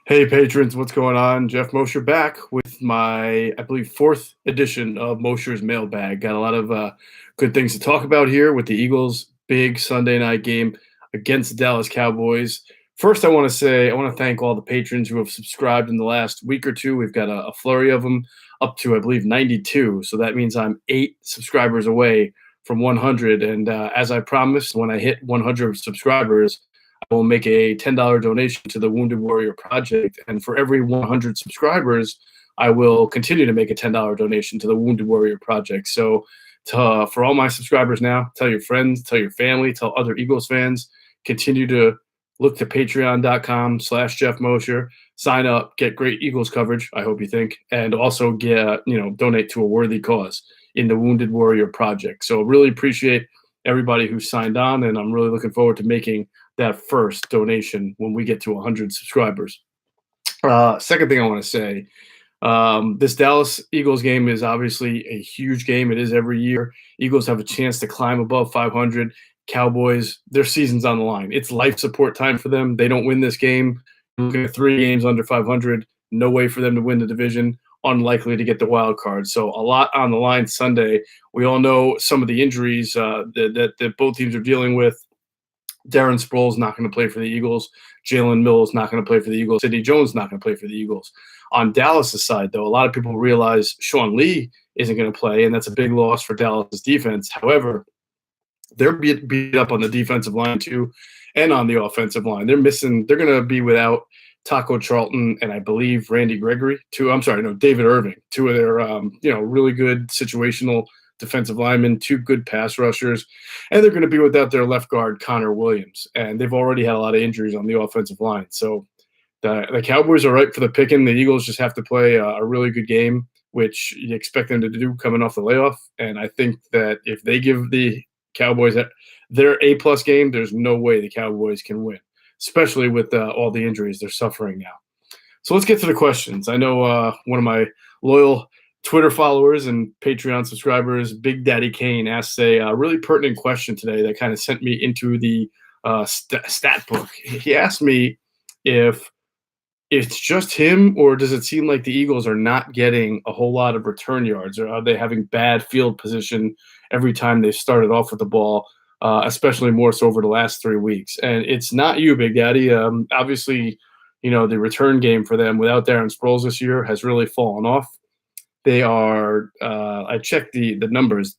Hey patrons, what's going on? Jeff Mosher back with my, I believe, fourth edition of Mosher's Mailbag. Got a lot of good things to talk about here with the Eagles' big Sunday night game against the Dallas Cowboys. First, I want to thank all the patrons who have subscribed in the last week or two. We've got a flurry of them up to, I believe, 92. So that means I'm 8 subscribers away from 100. And as I promised, when I hit 100 subscribers, I will make a $10 donation to the Wounded Warrior Project. And for every 100 subscribers, I will continue to make a $10 donation to the Wounded Warrior Project. So for all my subscribers now, tell your friends, tell your family, tell other Eagles fans, continue to look to patreon.com/Jeff Mosher, sign up, get great Eagles coverage, I hope you think, and also donate to a worthy cause in the Wounded Warrior Project. So really appreciate everybody who signed on, and I'm really looking forward to making that first donation when we get to 100 subscribers. Second thing I want to say, this Dallas Eagles game is obviously a huge game. It is every year. Eagles have a chance to climb above 500. Cowboys, their season's on the line. It's life support time for them. They don't win this game. Looking at 3 games under 500, no way for them to win the division. Unlikely to get the wild card. So a lot on the line Sunday. We all know some of the injuries that both teams are dealing with. Darren Sproles not going to play for the Eagles. Jalen Mills not going to play for the Eagles. Sidney Jones not going to play for the Eagles. On Dallas' side, though, a lot of people realize Sean Lee isn't going to play, and that's a big loss for Dallas' defense. However, they're beat up on the defensive line too, and on the offensive line. They're going to be without Taco Charlton and I believe Randy Gregory. David Irving. Two of their really good situational defensive linemen, 2 good pass rushers, and they're going to be without their left guard Connor Williams. And they've already had a lot of injuries on the offensive line. So the Cowboys are ripe for the picking. The Eagles just have to play a really good game, which you expect them to do coming off the layoff. And I think that if they give the Cowboys their A-plus game, there's no way the Cowboys can win, especially with all the injuries they're suffering now. So let's get to the questions. I know one of my loyal Twitter followers and Patreon subscribers, Big Daddy Kane, asked a really pertinent question today that kind of sent me into the stat book. He asked me if it's just him, or does it seem like the Eagles are not getting a whole lot of return yards, or are they having bad field position every time they started off with the ball, especially more so over the last 3 weeks? And it's not you, Big Daddy. Obviously, the return game for them without Darren Sproles this year has really fallen off. They are, I checked the numbers.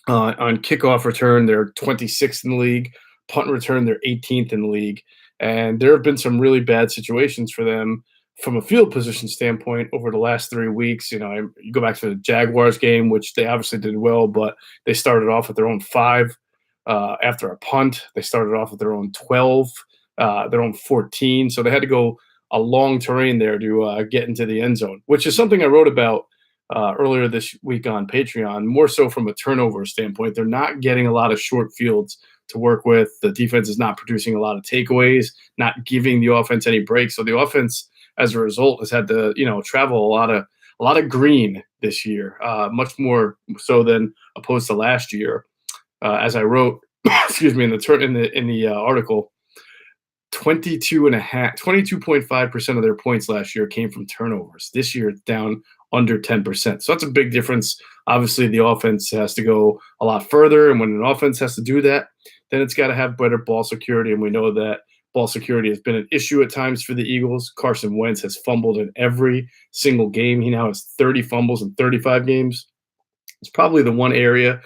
On kickoff return, they're 26th in the league. Punt return, they're 18th in the league. And there have been some really bad situations for them from a field position standpoint over the last 3 weeks. You go back to the Jaguars game, which they obviously did well, but they started off with their own 5 after a punt. They started off with their own 12, their own 14. So they had to go a long terrain there to get into the end zone, which is something I wrote about earlier this week on Patreon, more so from a turnover standpoint. They're not getting a lot of short fields to work with. The defense is not producing a lot of takeaways, not giving the offense any breaks. So the offense, as a result, has had to, travel a lot of green this year, much more so than opposed to last year. As I wrote, excuse me, in the article, 22.5% of their points last year came from turnovers. This year, it's down under 10%. So that's a big difference. Obviously, the offense has to go a lot further. And when an offense has to do that, then it's got to have better ball security. And we know that ball security has been an issue at times for the Eagles. Carson Wentz has fumbled in every single game. He now has 30 fumbles in 35 games. It's probably the one area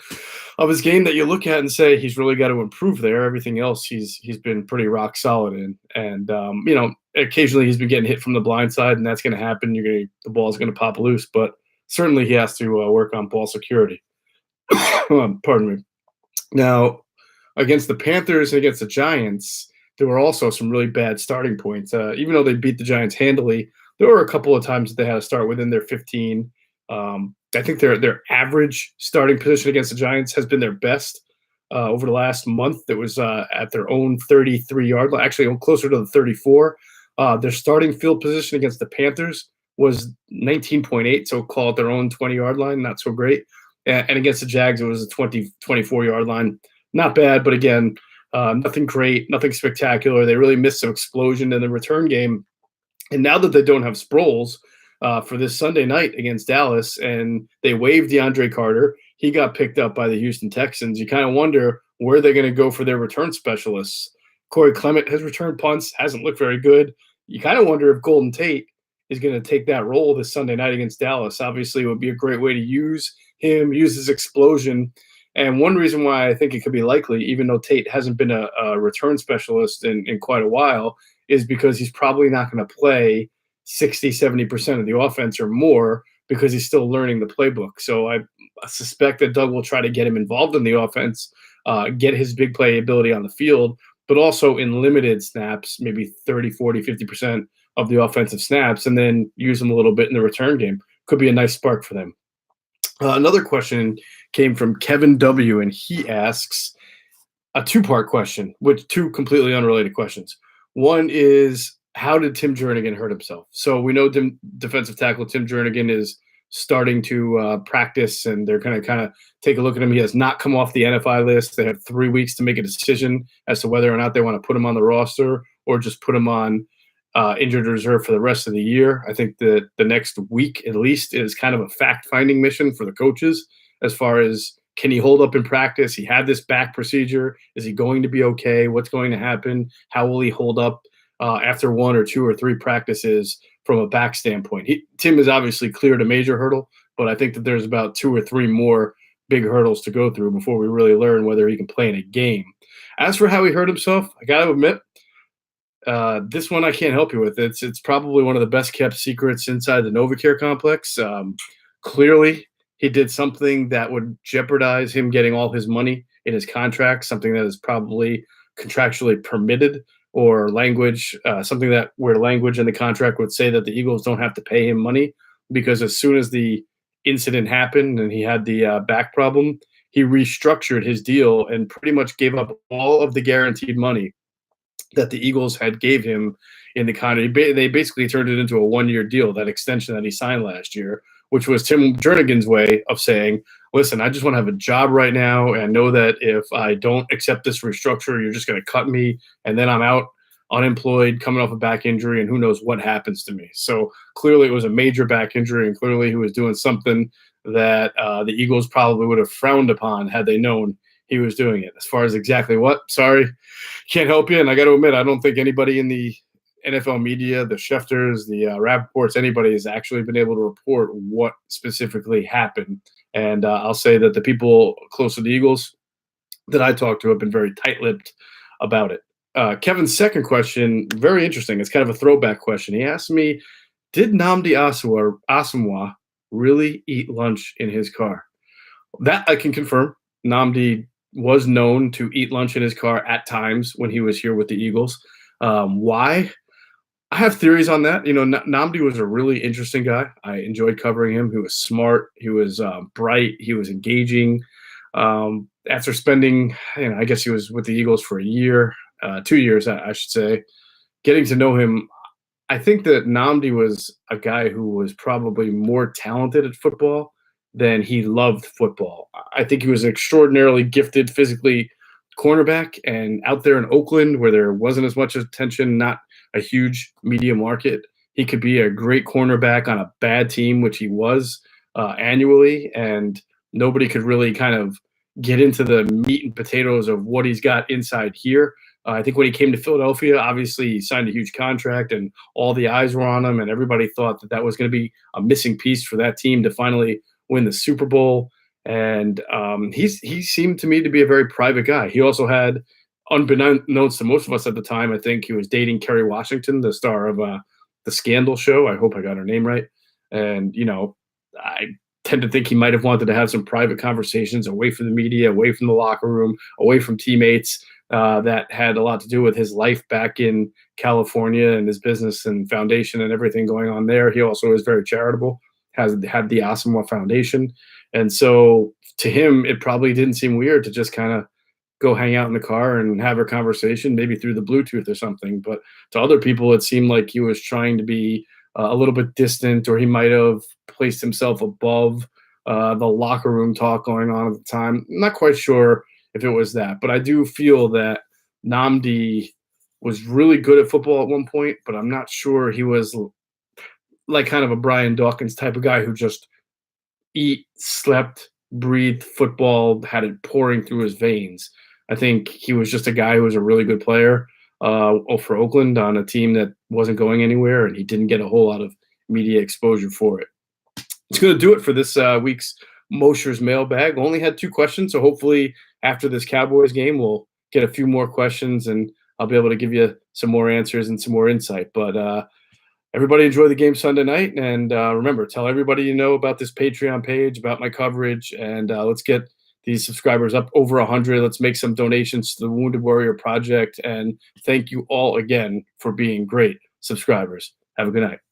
of his game that you look at and say he's really got to improve there. Everything else he's been pretty rock solid in. And, occasionally he's been getting hit from the blind side, and that's going to happen. The ball is going to pop loose, but certainly he has to work on ball security. Pardon me. Now, against the Panthers and against the Giants, there were also some really bad starting points. Even though they beat the Giants handily, there were a couple of times that they had to start within their 15. I think their average starting position against the Giants has been their best over the last month. That was at their own 33-yard line, actually closer to the 34. Their starting field position against the Panthers was 19.8, so call it their own 20-yard line, not so great. And against the Jags, it was a 24-yard line. Not bad, but again, nothing great, nothing spectacular. They really missed some explosion in the return game. And now that they don't have Sproles for this Sunday night against Dallas, and they waived DeAndre Carter, he got picked up by the Houston Texans. You kind of wonder where they're going to go for their return specialists. Corey Clement has returned punts, hasn't looked very good. You kind of wonder if Golden Tate is going to take that role this Sunday night against Dallas. Obviously, it would be a great way to use him, use his explosion. And one reason why I think it could be likely, even though Tate hasn't been a return specialist in quite a while, is because he's probably not going to play 60, 70% of the offense or more because he's still learning the playbook. So I suspect that Doug will try to get him involved in the offense, get his big play ability on the field, but also in limited snaps, maybe 30, 40, 50% of the offensive snaps, and then use them a little bit in the return game. Could be a nice spark for them. Another question came from Kevin W., and he asks a two-part question, with two completely unrelated questions. One is, how did Tim Jernigan hurt himself? So we know defensive tackle Tim Jernigan is starting to practice, and they're going to kind of take a look at him. He has not come off the NFI list. They have 3 weeks to make a decision as to whether or not they want to put him on the roster or just put him on injured reserve for the rest of the year. I think that the next week at least is kind of a fact-finding mission for the coaches as far as, can he hold up in practice? He had this back procedure. Is he going to be okay? What's going to happen? How will he hold up after 1 or 2 or 3 practices from a back standpoint? Tim has obviously cleared a major hurdle, but I think that there's about 2 or 3 more big hurdles to go through before we really learn whether he can play in a game. As for how he hurt himself, I got to admit, this one I can't help you with. It's probably one of the best kept secrets inside the NovaCare complex. Clearly, he did something that would jeopardize him getting all his money in his contract, something that is probably contractually permitted, or language, something that where language in the contract would say that the Eagles don't have to pay him money, because as soon as the incident happened and he had the back problem, he restructured his deal and pretty much gave up all of the guaranteed money that the Eagles had gave him in the contract. They basically turned it into a 1-year deal, that extension that he signed last year, which was Tim Jernigan's way of saying, listen, I just want to have a job right now and know that if I don't accept this restructure, you're just going to cut me, and then I'm out unemployed, coming off a back injury, and who knows what happens to me. So clearly it was a major back injury, and clearly he was doing something that the Eagles probably would have frowned upon had they known he was doing it. As far as exactly what, sorry, can't help you. And I got to admit, I don't think anybody in the NFL media, the Schefters, the Rappaports, anybody has actually been able to report what specifically happened. And I'll say that the people close to the Eagles that I talked to have been very tight-lipped about it. Kevin's second question, very interesting. It's kind of a throwback question. He asked me, did Nnamdi Asomugha really eat lunch in his car? That I can confirm. Nnamdi was known to eat lunch in his car at times when he was here with the Eagles. Why? I have theories on that. You know, Nnamdi was a really interesting guy. I enjoyed covering him. He was smart. He was bright. He was engaging. After spending, I guess he was with the Eagles for a year, 2 years, I should say. Getting to know him, I think that Nnamdi was a guy who was probably more talented at football than he loved football. I think he was an extraordinarily gifted physically cornerback, and out there in Oakland where there wasn't as much attention, not a huge media market, he could be a great cornerback on a bad team, which he was annually, and nobody could really kind of get into the meat and potatoes of what he's got inside here. I think when he came to Philadelphia, obviously he signed a huge contract and all the eyes were on him, and everybody thought that that was going to be a missing piece for that team to finally win the Super Bowl. And he seemed to me to be a very private guy. He also had, unbeknownst to most of us at the time, I think he was dating Kerry Washington, the star of the Scandal show. I hope I got her name right. And, I tend to think he might have wanted to have some private conversations away from the media, away from the locker room, away from teammates, that had a lot to do with his life back in California and his business and foundation and everything going on there. He also is very charitable, had the Asomugha Foundation. And so to him, it probably didn't seem weird to just kind of go hang out in the car and have a conversation, maybe through the Bluetooth or something. But to other people, it seemed like he was trying to be a little bit distant, or he might have placed himself above the locker room talk going on at the time. I'm not quite sure if it was that, but I do feel that Nnamdi was really good at football at one point, but I'm not sure he was like kind of a Brian Dawkins type of guy who just eat, slept, breathed football, had it pouring through his veins. I think he was just a guy who was a really good player for Oakland on a team that wasn't going anywhere, and he didn't get a whole lot of media exposure for it. It's going to do it for this week's Mosher's Mailbag. Only had 2 questions, so hopefully after this Cowboys game, we'll get a few more questions, and I'll be able to give you some more answers and some more insight. But everybody enjoy the game Sunday night, and remember, tell everybody you know about this Patreon page, about my coverage, and let's get these subscribers up over 100. Let's make some donations to the Wounded Warrior Project, and thank you all again for being great subscribers. Have a good night.